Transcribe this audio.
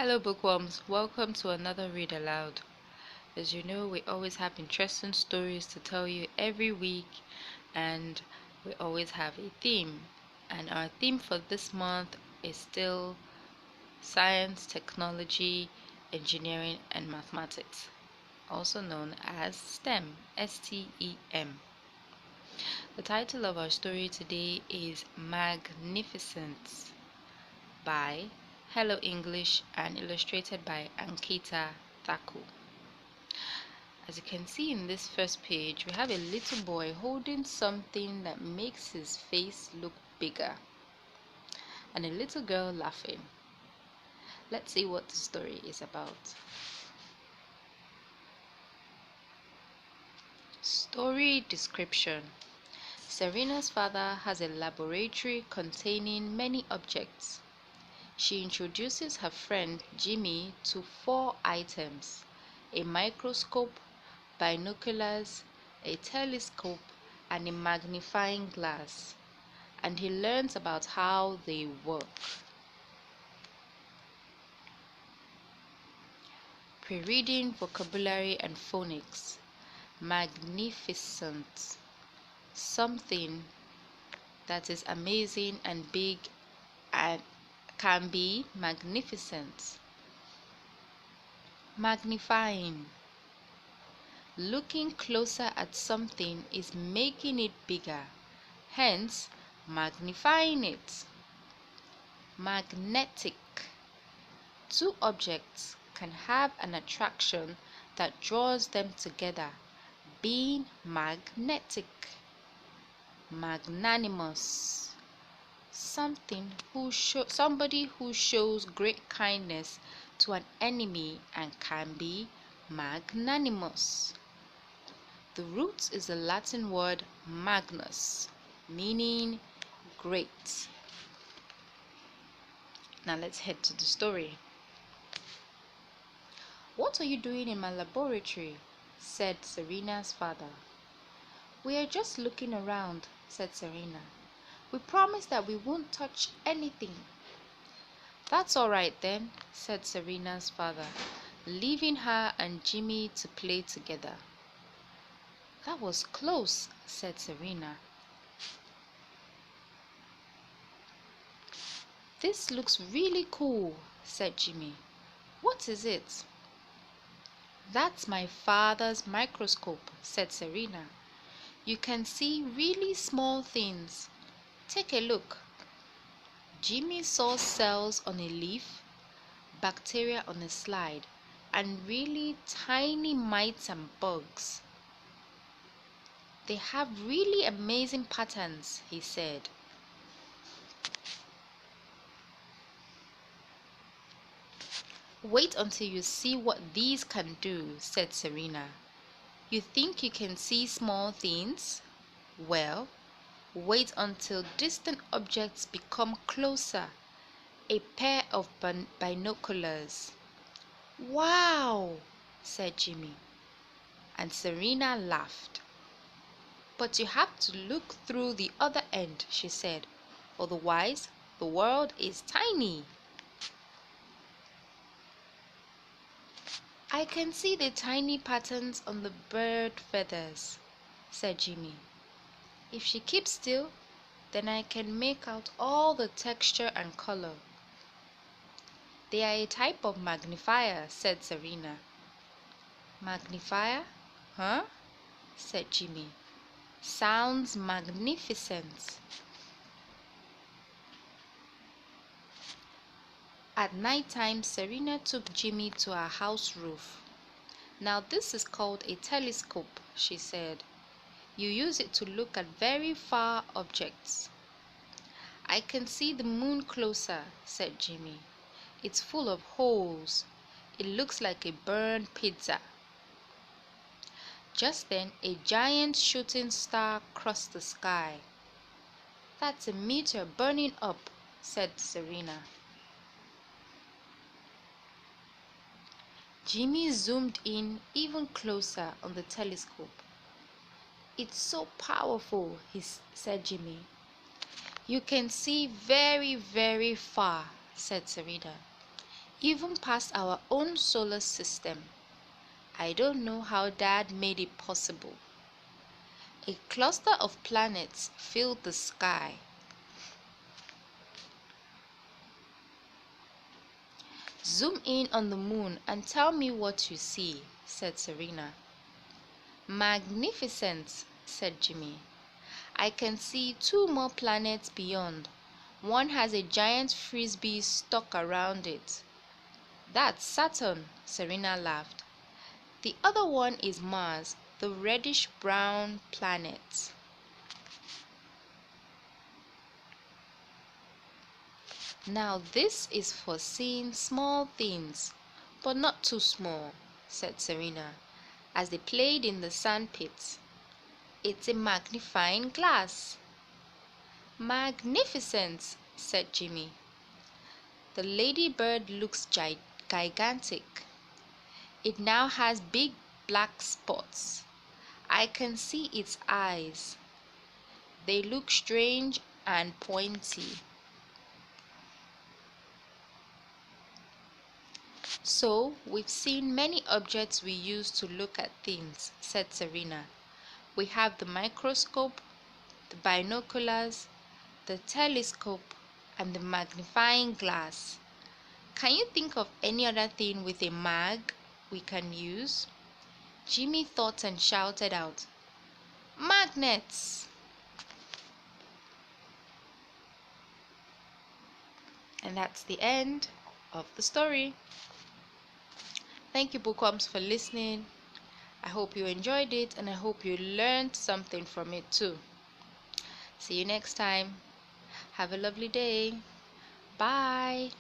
Hello bookworms, welcome to another Read Aloud. As you know, we always have interesting stories to tell you every week, and we always have a theme. And our theme for this month is still science, technology, engineering, and mathematics, also known as STEM, STEM. The title of our story today is Magnificence by Hello English and illustrated by Ankita Thakur. As you can see in this first page, we have a little boy holding something that makes his face look bigger and a little girl laughing. Let's see what the story is about. Story description. Serena's father has a laboratory containing many objects. She introduces her friend Jimmy to 4 items: a microscope, binoculars, a telescope, and a magnifying glass, and he learns about how they work. Pre-reading vocabulary and phonics. Magnificent. Something that is amazing and big and can be magnificent. Magnifying. Looking closer at something is making it bigger, hence magnifying it. Magnetic. 2 objects can have an attraction that draws them together, being magnetic. Magnanimous. Somebody who shows great kindness to an enemy and can be magnanimous. The root is the Latin word magnus, meaning great. Now let's head to the story. "What are you doing in my laboratory?" said Serena's father. "We are just looking around," said Serena. "We promised that we won't touch anything." "That's all right then," said Serena's father, leaving her and Jimmy to play together. "That was close," said Serena. "This looks really cool," said Jimmy. "What is it?" "That's my father's microscope," said Serena. "You can see really small things. Take a look." Jimmy saw cells on a leaf, bacteria on a slide, and really tiny mites and bugs. "They have really amazing patterns," he said. "Wait until you see what these can do," said Serena. "You think you can see small things? Well, wait until distant objects become closer. A pair of binoculars." "Wow!" said Jimmy, and Serena laughed. "But you have to look through the other end," she said. "Otherwise, the world is tiny." "I can see the tiny patterns on the bird feathers," said Jimmy. "If she keeps still, then I can make out all the texture and color." "They are a type of magnifier," said Serena. "Magnifier? Huh?" said Jimmy. "Sounds magnificent." At night time, Serena took Jimmy to her house roof. "Now this is called a telescope," she said. "You use it to look at very far objects." "I can see the moon closer," said Jimmy. "It's full of holes. It looks like a burned pizza." Just then a giant shooting star crossed the sky. "That's a meteor burning up," said Serena. Jimmy zoomed in even closer on the telescope. "It's so powerful," said Jimmy. "You can see very, very far," said Serena. even past our own solar system. I don't know how Dad made it possible. A cluster of planets filled the sky. Zoom in on the moon and tell me what you see, said Serena. Magnificent, said Jimmy. I can see two more planets beyond. One has a giant frisbee stuck around it. That's Saturn, Serena laughed. The other one is Mars, the reddish-brown planet. Now this is for seeing small things, but not too small, said Serena, as they played in the sandpit. It's a magnifying glass. Magnificent, said Jimmy. The ladybird looks gigantic. It now has big black spots. I can see its eyes. They look strange and pointy. So, we've seen many objects we use to look at things, said Serena. We have the microscope, the binoculars, the telescope, and the magnifying glass. Can you think of any other thing with a mag we can use? Jimmy thought and shouted out, Magnets! And that's the end of the story. Thank you, bookworms, for listening. I hope you enjoyed it and I hope you learned something from it too. See you next time. Have a lovely day. Bye.